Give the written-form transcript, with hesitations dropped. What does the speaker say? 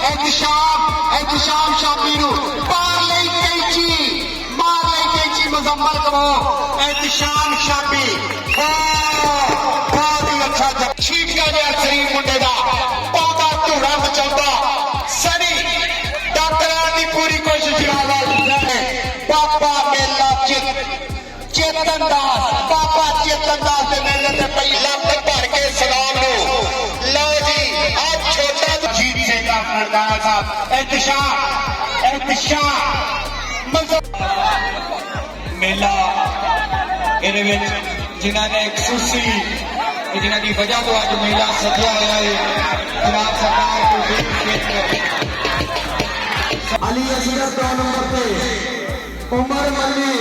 एहतशाम शामी मार ली कैची मुजम्मल को एहतशाम शामी बहुत ही अच्छा छीका गया शरीफ मुंडे का पौधा धूड़ा मचाता सनी डॉक्टर की पूरी कोशिश बाबा मेला चेतन दास बाबा चेतन दास के मेले से पहला भर के सलाम लो लो जी आज छोटा जीत से सरदार साहब एहतशाम मेला जिन्होंने खूसी जिन्हों की वजह तो अज मेला सद्या हुआ है जनाब सरकार अली असगर 2 नंबर पे उमर मल्ली